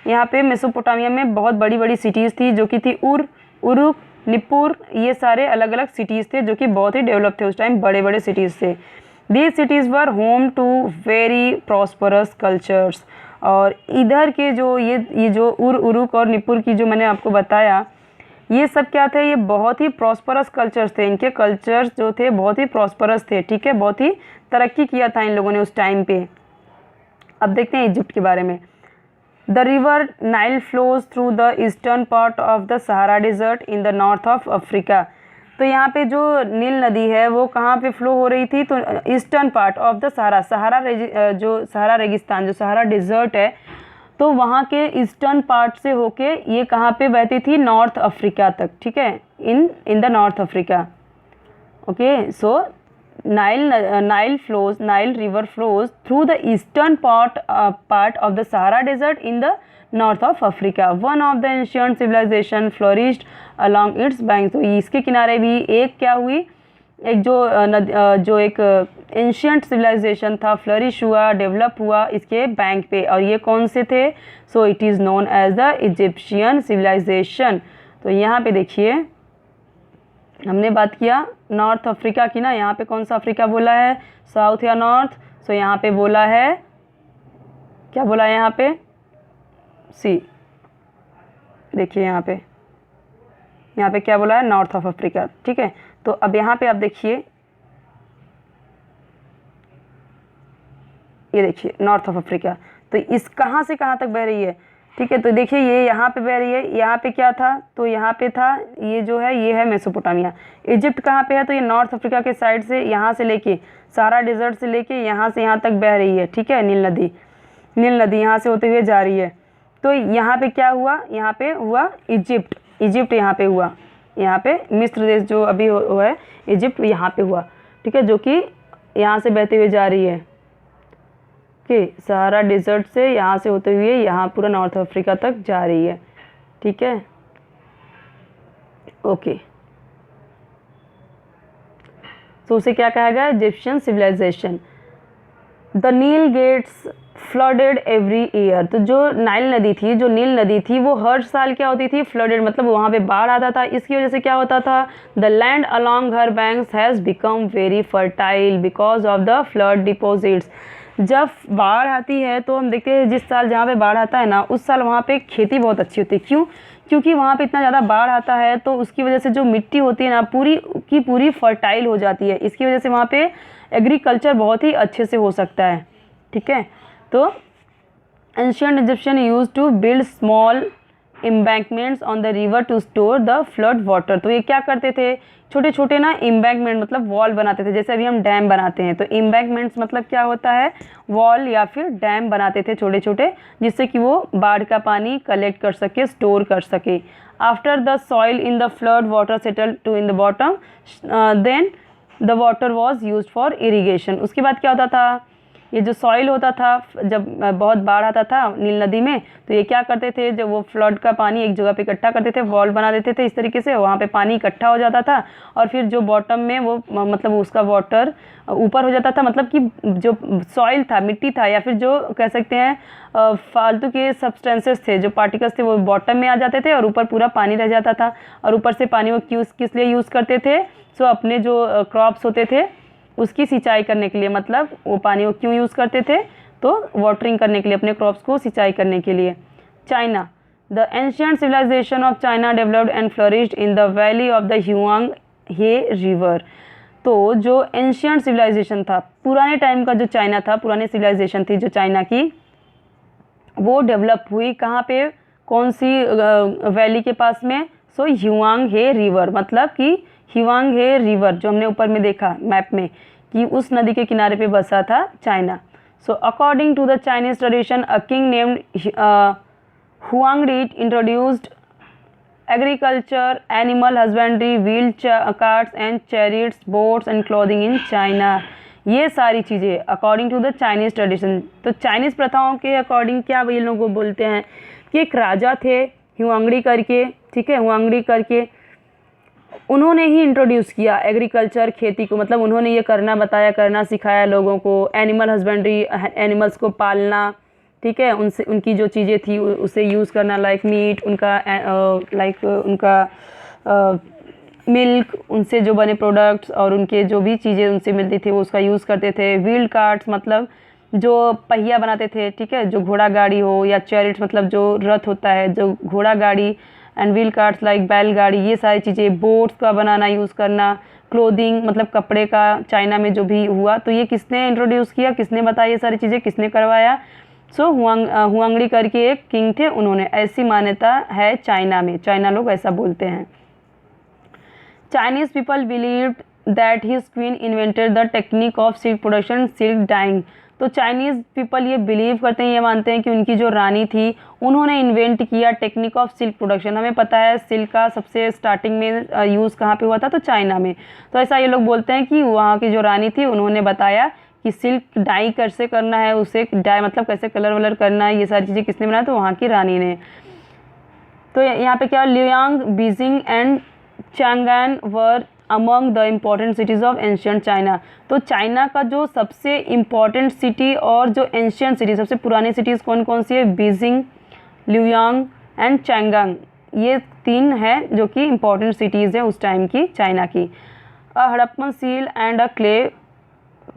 Speaker 1: यहाँ पे मेसोपोटामिया में बहुत बड़ी बड़ी सिटीज़ थी, जो कि थी उरुक, निपुर, ये सारे अलग अलग सिटीज़ थे जो कि बहुत ही डेवलप थे उस टाइम, बड़े बड़े सिटीज़ थे। These cities were home to very prosperous cultures. और इधर के जो ये जो उरुक और निपुर की जो मैंने आपको बताया, ये सब क्या थे, ये बहुत ही प्रॉस्परस कल्चर्स थे। इनके कल्चर्स जो थे बहुत ही प्रॉस्परस थे, ठीक है, बहुत ही तरक्की किया था इन लोगों ने उस टाइम पे। अब देखते हैं इजिप्ट के बारे में। The river Nile flows through the eastern part of the Sahara desert in the north of Africa. तो यहाँ पे जो नील नदी है वो कहाँ पे फ्लो हो रही थी, तो ईस्टर्न पार्ट ऑफ द जो सहारा रेगिस्तान, जो सहारा डिजर्ट है, तो वहाँ के ईस्टर्न पार्ट से होके ये कहाँ पे बहती थी, नॉर्थ अफ्रीका तक, ठीक है, in the north Africa. Okay, so Nile river flows through the eastern part of the Sahara desert in the north of Africa. One of the ancient civilization flourished along its bank. तो इसके किनारे भी एक क्या हुई, एक जो एक एंशियंट सिविलाइजेशन था, फ्लरिश हुआ, डेवलप हुआ इसके बैंक पे, और ये कौन से थे, so it is known as the Egyptian civilization. तो यहाँ पे देखिए हमने बात किया नॉर्थ अफ्रीका की ना, यहाँ पे कौन सा अफ्रीका बोला है, साउथ या नॉर्थ, सो यहाँ पे बोला है, क्या बोला है यहाँ पे, सी, देखिए यहाँ पे क्या बोला है, नॉर्थ ऑफ अफ्रीका, ठीक है। तो अब यहाँ पे आप देखिए, ये देखिए नॉर्थ ऑफ अफ्रीका, तो इस कहाँ से कहाँ तक बह रही है, ठीक है। तो देखिए ये यहाँ पे बह रही है, यहाँ पे क्या था, तो यहाँ पे था, ये जो है ये है मेसोपोटामिया। इजिप्ट कहाँ पे है, तो ये नॉर्थ अफ्रीका के साइड से, यहाँ से लेके सारा डिजर्ट से लेके यहाँ से यहाँ तक बह रही है, ठीक है। नील नदी यहाँ से होते हुए जा रही है। तो यहाँ पे क्या हुआ, यहाँ पे हुआ इजिप्ट यहाँ पे हुआ, यहाँ पे मिस्र देश जो अभी हुआ है, इजिप्ट यहाँ पे हुआ, ठीक है, जो कि यहाँ से बहते हुए जा रही है, ओके, सहारा डिजर्ट से यहाँ से होते हुए यहाँ पूरा नॉर्थ अफ्रीका तक जा रही है, ठीक है, ओके। तो उसे क्या कहा गया, Egyptian civilization. The Nile gets flooded every year. तो जो नील नदी थी वो हर साल क्या होती थी, फ्लडेड, मतलब वहाँ पे बाढ़ आता था। इसकी वजह से क्या होता था, the land along her banks has become very fertile because of the flood deposits. जब बाढ़ आती है तो हम देखते हैं जिस साल जहाँ पे बाढ़ आता है ना, उस साल वहाँ पे खेती बहुत अच्छी होती है। क्यों, क्योंकि वहाँ पे इतना ज़्यादा बाढ़ आता है, तो उसकी वजह से जो मिट्टी होती है ना पूरी की पूरी फर्टाइल हो जाती है। इसकी वजह से वहाँ पे एग्रीकल्चर बहुत ही अच्छे से हो सकता है, ठीक है। तो ancient Egyptian use to build small embankments on the river to store the flood water. तो ये क्या करते थे, छोटे छोटे ना एम्बैंकमेंट मतलब वॉल बनाते थे, जैसे अभी हम डैम बनाते हैं। तो एम्बैंकमेंट्स मतलब क्या होता है, वॉल या फिर डैम बनाते थे छोटे छोटे, जिससे कि वो बाढ़ का पानी कलेक्ट कर सके, स्टोर कर सके। After the soil in the flood water settle to in the bottom, then the water was use for irrigation. उसके बाद क्या होता था, ये जो सॉइल होता था, जब बहुत बाढ़ आता था नील नदी में, तो ये क्या करते थे, जब वो फ्लड का पानी एक जगह पे इकट्ठा करते थे, वॉल बना देते थे इस तरीके से, वहाँ पे पानी इकट्ठा हो जाता था, और फिर जो बॉटम में वो मतलब उसका वाटर ऊपर हो जाता था, मतलब कि जो सॉइल था, मिट्टी था, या फिर जो कह सकते हैं फालतू के सब्सटेंसेस थे, जो पार्टिकल्स थे, वो बॉटम में आ जाते थे और ऊपर पूरा पानी रह जाता था। और ऊपर से पानी वो किस लिए यूज़ करते थे, सो अपने जो क्रॉप्स होते थे उसकी सिंचाई करने के लिए, मतलब वो पानी वो क्यों यूज़ करते थे, तो वाटरिंग करने के लिए, अपने क्रॉप्स को सिंचाई करने के लिए। China, the ancient civilization of China developed and flourished in the valley of the Huang He river. तो जो एंशियंट सिविलाइजेशन था, पुराने टाइम का जो चाइना था, पुरानी सिविलाइजेशन थी जो चाइना की, वो डेवलप हुई कहाँ पे, कौन सी वैली के पास में, सो ह्युआंग हे रिवर, मतलब कि ह्युआंग हे रिवर जो हमने ऊपर में देखा मैप में कि उस नदी के किनारे पे बसा था China. So according to the Chinese tradition, a king named Huangdi introduced agriculture, animal husbandry, wheel carts and chariots, boats and clothing in China. ये सारी चीज़ें according to the Chinese tradition. तो चाइनीज़ प्रथाओं के अकॉर्डिंग क्या ये लोगों को बोलते हैं कि एक राजा थे हुआंगडी करके, ठीक है, हुआंगडी करके, उन्होंने ही इंट्रोड्यूस किया एग्रीकल्चर, खेती को, मतलब उन्होंने ये करना बताया, करना सिखाया लोगों को। एनिमल हस्बेंड्री, एनिमल्स को पालना, ठीक है, उनसे उनकी जो चीज़ें थी उसे यूज़ करना, लाइक मीट, उनका मिल्क, उनसे जो बने प्रोडक्ट्स और उनके जो भी चीज़ें उनसे मिलती थी वो उसका यूज़ करते थे। व्हील कार्ट्स मतलब जो पहिया बनाते थे, ठीक है, जो घोड़ा गाड़ी हो, या चैरिट्स मतलब जो रथ होता है, जो घोड़ा गाड़ी, एंड व्हील कार्ट्स लाइक बैलगाड़ी, ये सारी चीज़ें। बोट्स का बनाना, यूज़ करना। क्लोथिंग मतलब कपड़े का, चाइना में जो भी हुआ, तो ये किसने इंट्रोड्यूस किया, किसने बताया, ये सारी चीज़ें किसने करवाया, सो हुआंगडी करके एक किंग थे उन्होंने, ऐसी मान्यता है चाइना में, चाइना लोग ऐसा बोलते हैं। Chinese people believed that his queen invented the technique of silk production, silk dyeing. तो चाइनीज़ पीपल ये बिलीव करते हैं, ये मानते हैं कि उनकी जो रानी थी उन्होंने इन्वेंट किया टेक्निक ऑफ सिल्क प्रोडक्शन। हमें पता है सिल्क का सबसे स्टार्टिंग में यूज़ कहाँ पे हुआ था, तो चाइना में। तो ऐसा ये लोग बोलते हैं कि वहाँ की जो रानी थी उन्होंने बताया कि सिल्क डाई कैसे करना है, उसे डाई मतलब कैसे कलर वलर करना है, ये सारी चीज़ें किसने बनाया, तो वहाँ की रानी ने। तो यहाँ पे क्या, Liang, Beijing and Chang'an were among the important cities of ancient China. तो चाइना का जो सबसे इम्पॉर्टेंट सिटी और जो एंशियंट सिटी, सबसे पुरानी सिटीज़ कौन कौन सी है, बीजिंग, लियांग एंड चांगैन, ये 3 है जो कि इम्पॉर्टेंट सिटीज़ है उस टाइम की चाइना की। A Harappan seal and a clay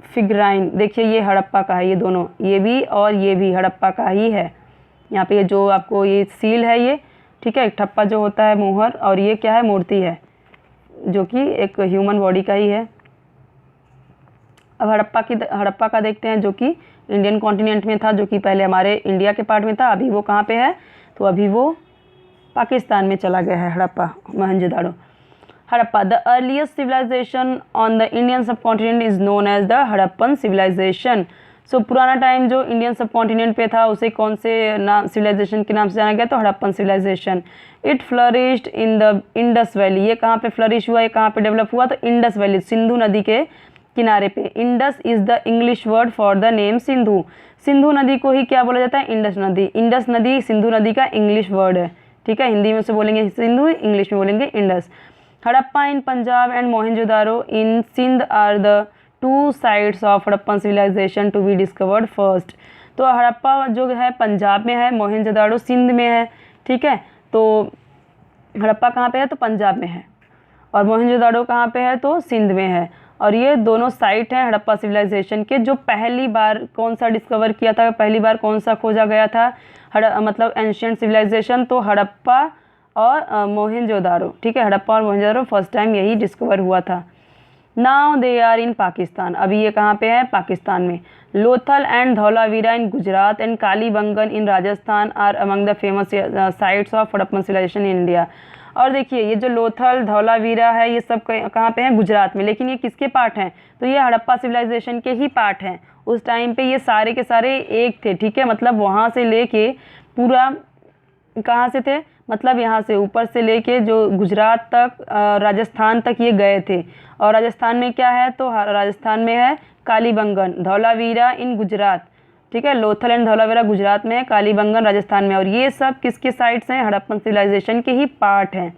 Speaker 1: figurine, देखिए ये हड़प्पा का है, ये दोनों, ये भी और ये भी हड़प्पा का ही है। यहाँ पे ये जो आपको ये सील है ये, ठीक है, एक ठप्पा जो होता है मोहर, और ये क्या है, मूर्ति है जो कि एक ह्यूमन बॉडी का ही है। अब हड़प्पा का देखते हैं, जो कि इंडियन कॉन्टिनेंट में था, जो कि पहले हमारे इंडिया के पार्ट में था, अभी वो कहाँ पे है, तो अभी वो पाकिस्तान में चला गया है Harappa, Mohenjodaro. Harappa, the earliest civilization on the Indian subcontinent is known as the Harappan civilization. So पुराना टाइम जो इंडियन सब कॉन्टिनेंट पे था उसे कौन से नाम, सिविलाइजेशन के नाम से जाना गया, तो Harappan civilization. It flourished in the Indus valley, ये कहाँ पे फ्लरिश हुआ, ये कहाँ पे डेवलप हुआ, तो इंडस वैली, सिंधु नदी के किनारे पे। Indus is the English word for the name Sindhu. Sindhu नदी को ही क्या बोला जाता है, इंडस नदी। इंडस नदी सिंधु नदी का इंग्लिश वर्ड है, ठीक है, हिंदी में उसे बोलेंगे सिंधु, इंग्लिश में बोलेंगे Indus. Harappa in Punjab and Mohenjodaro in Sindh are the 2 sides of Harappan civilization to be discovered first. तो हड़प्पा जो है पंजाब में है, मोहनजोदारो सिंध में है, ठीक है। तो हड़प्पा कहाँ पे है, तो पंजाब में है, और मोहनजोदाड़ो कहाँ पे है, तो सिंध में है। और ये दोनों साइट हैं हड़प्पा सिविलाइजेशन के। जो पहली बार कौन सा डिस्कवर किया था, पहली बार कौन सा खोजा गया था, मतलब एंशियंट सिविलाइजेशन, तो हड़प्पा और मोहनजोदाड़ो, ठीक है, हड़प्पा और मोहनजोदाड़ो फर्स्ट टाइम यही डिस्कवर हुआ था। Now they are in Pakistan, अभी ये कहाँ पे है, पाकिस्तान में। Lothal and Dholavira in Gujarat and Kalibangan in Rajasthan are among the famous sites of Harappan civilization in India. और देखिए ये जो लोथल, धौलावीरा है, ये सब कहाँ पे हैं, गुजरात में। लेकिन ये किसके पार्ट हैं, तो ये हड़प्पा सिविलाइजेशन के ही पार्ट हैं। उस टाइम पे ये सारे के सारे एक थे, ठीक है, मतलब वहाँ से लेके पूरा, कहाँ से थे, मतलब यहाँ से ऊपर से लेके जो गुजरात तक, राजस्थान तक ये गए थे। और राजस्थान में क्या है, तो राजस्थान में है कालीबंगन, धौलावीरा इन गुजरात, ठीक है, लोथल एंड धौलावीरा गुजरात में है, कालीबंगन राजस्थान में। और ये सब किसके साइट्स हैं, हड़प्पन सिविलाइजेशन के ही पार्ट हैं।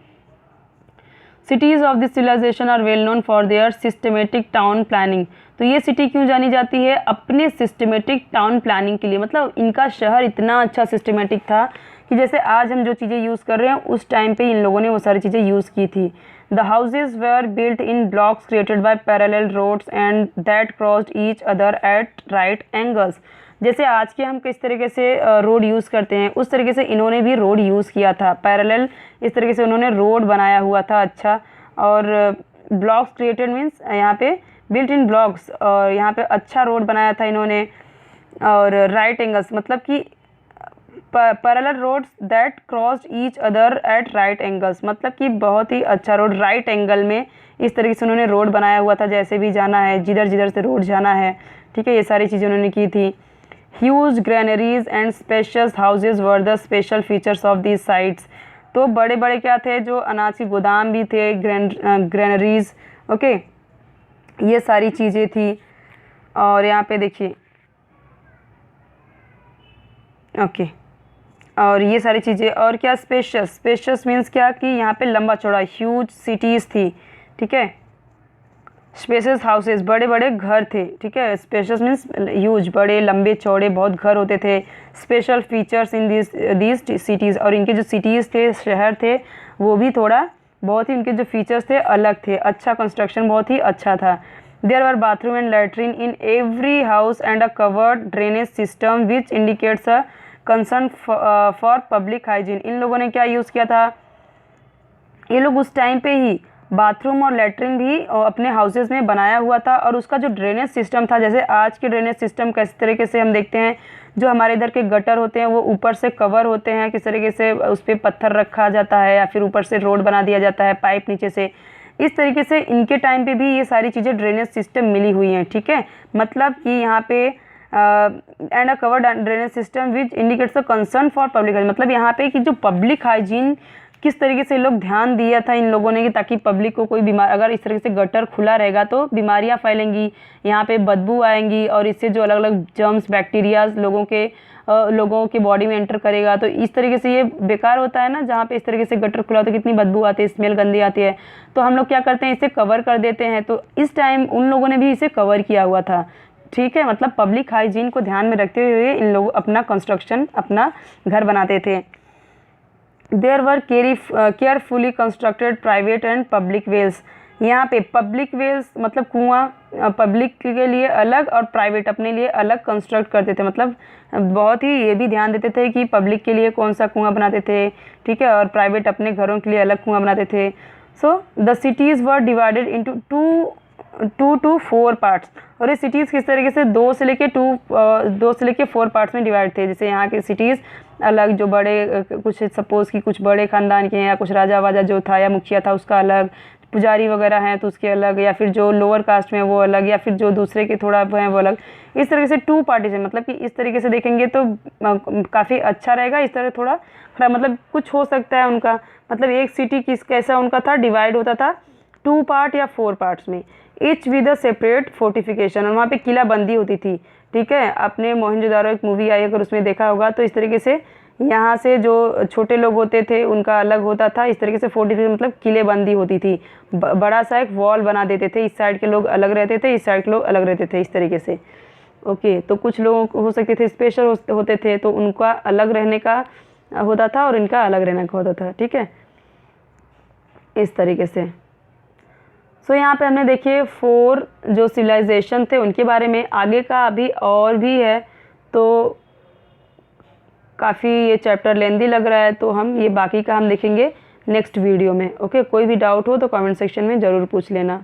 Speaker 1: Cities of this civilization are well known for their systematic town planning. तो ये सिटी क्यों जानी जाती है, अपने सिस्टमेटिक टाउन प्लानिंग के लिए। मतलब इनका शहर इतना अच्छा सिस्टमेटिक था कि जैसे आज हम जो चीज़ें यूज़ कर रहे हैं उस टाइम पे इन लोगों ने वो सारी चीज़ें यूज़ की थी। The houses were built in blocks created by parallel roads and that crossed each other at right angles. जैसे आज के हम किस तरीके से रोड यूज़ करते हैं, उस तरीके से इन्होंने भी रोड यूज़ किया था, पैरेलल, इस तरीके से उन्होंने रोड बनाया हुआ था अच्छा। और ब्लॉक्स क्रिएटेड मीन्स यहाँ पे बिल्ट इन ब्लॉक्स, और यहाँ पे अच्छा रोड बनाया था इन्होंने। और राइट एंगल्स मतलब कि parallel roads that crossed each other at right angles, मतलब कि बहुत ही अच्छा रोड राइट एंगल में इस तरीके से उन्होंने रोड बनाया हुआ था, जैसे भी जाना है, जिधर जिधर से रोड जाना है, ठीक है, ये सारी चीज़ें उन्होंने की थी। Huge granaries and spacious houses were the special features of these sites. तो बड़े बड़े क्या थे, जो अनाज के गोदाम भी थे, ग्रेनरीज, ओके, ये सारी चीज़ें थी। और यहाँ पे देखिए, ओके, और ये सारी चीज़ें, और क्या, स्पेशियस, स्पेशियस मीन्स क्या कि यहाँ पे लंबा चौड़ा, ह्यूज सिटीज़ थी, ठीक है, स्पेशियस हाउसेस, बड़े बड़े घर थे, ठीक है, स्पेशियस मीन्स ह्यूज, बड़े लंबे चौड़े बहुत घर होते थे। Special features in these cities, और इनके जो सिटीज़ थे, शहर थे, वो भी थोड़ा बहुत ही, उनके जो फीचर्स थे अलग थे, अच्छा कंस्ट्रक्शन बहुत ही अच्छा था। There were bathroom and latrine in every house and a covered drainage system which indicates a concern for public hygiene. इन लोगों ने क्या यूज़ किया था, ये लोग उस टाइम पे ही बाथरूम और लेटरिन भी अपने हाउसेज में बनाया हुआ था। और उसका जो ड्रेनेज सिस्टम था, जैसे आज के ड्रेनेज सिस्टम किस तरीके से हम देखते हैं, जो हमारे इधर के गटर होते हैं वो ऊपर से कवर होते हैं, किस तरीके से उस पर पत्थर रखा जाता है या फिर ऊपर से रोड बना दिया जाता है, पाइप नीचे से, इस तरीके से इनके टाइम पे भी ये सारी चीज़ें ड्रेनेज सिस्टम मिली हुई हैं। ठीक है, मतलब कि यहाँ पे and a cover drainage system which indicates the concern for public, मतलब यहाँ पे कि जो पब्लिक हाइजीन किस तरीके से लोग ध्यान दिया था इन लोगों ने कि ताकि पब्लिक को कोई बीमार, अगर इस तरीके से गटर खुला रहेगा तो बीमारियां फैलेंगी, यहाँ पे बदबू आएंगी और इससे जो अलग अलग जर्म्स बैक्टीरियाज लोगों के बॉडी में एंटर करेगा, तो इस तरीके से ये बेकार होता है ना। जहाँ पे इस तरीके से गटर खुला होता है कितनी बदबू आती है, स्मेल गंदी आती है, तो हम लोग क्या करते हैं, इसे कवर कर देते हैं। तो इस टाइम उन लोगों ने भी इसे कवर किया हुआ था। ठीक है, मतलब पब्लिक हाइजीन को ध्यान में रखते हुए इन लोग अपना कंस्ट्रक्शन, अपना घर बनाते थे। There were carefully constructed private and public wells, यहाँ पे पब्लिक वेल्स मतलब कुआं पब्लिक के लिए अलग और प्राइवेट अपने लिए अलग कंस्ट्रक्ट करते थे, मतलब बहुत ही ये भी ध्यान देते थे कि पब्लिक के लिए कौन सा कुआं बनाते थे। ठीक है, और प्राइवेट अपने घरों के लिए अलग कुआं बनाते थे। So the cities were divided into two two 4 parts, और ये सिटीज़ किस तरीके से 2 से लेके 4 पार्ट्स में डिवाइड थे। जैसे यहाँ के सिटीज़ अलग, जो बड़े कुछ सपोज़ कि कुछ बड़े ख़ानदान के हैं या कुछ राजा वाजा जो था या मुखिया था उसका अलग, पुजारी वगैरह हैं तो उसके अलग, या फिर जो लोअर कास्ट में वो अलग, या फिर जो दूसरे के थोड़ा हैं वो अलग। इस तरीके से 2 पार्टीशन, मतलब कि इस तरीके से देखेंगे तो काफ़ी अच्छा रहेगा। इस तरह थोड़ा खराब, मतलब कुछ हो सकता है उनका, मतलब एक सिटी कैसा उनका था, डिवाइड होता था 2 पार्ट या 4 पार्ट्स में, each with a separate fortification, और वहाँ पे किलाबंदी होती थी। ठीक है, आपने मोहनजोदारो एक मूवी आई अगर उसमें देखा होगा, तो इस तरीके से यहाँ से जो छोटे लोग होते थे उनका अलग होता था, इस तरीके से फोर्टिफिकेशन मतलब किलेबंदी होती थी। बड़ा सा एक वॉल बना देते थे, इस साइड के लोग अलग रहते थे, इस साइड के लोग अलग रहते थे, इस तरीके से। ओके, तो कुछ लोग हो सकते थे स्पेशल होते थे तो उनका अलग रहने का होता था और इनका अलग रहने का होता था। ठीक है, इस तरीके से। सो यहाँ पे हमने देखिए 4 जो सिविलाइजेशन थे उनके बारे में, आगे का अभी और भी है तो काफ़ी ये चैप्टर लेंदी लग रहा है, तो हम ये बाकी का हम देखेंगे नेक्स्ट वीडियो में। ओके, कोई भी डाउट हो तो कमेंट सेक्शन में ज़रूर पूछ लेना।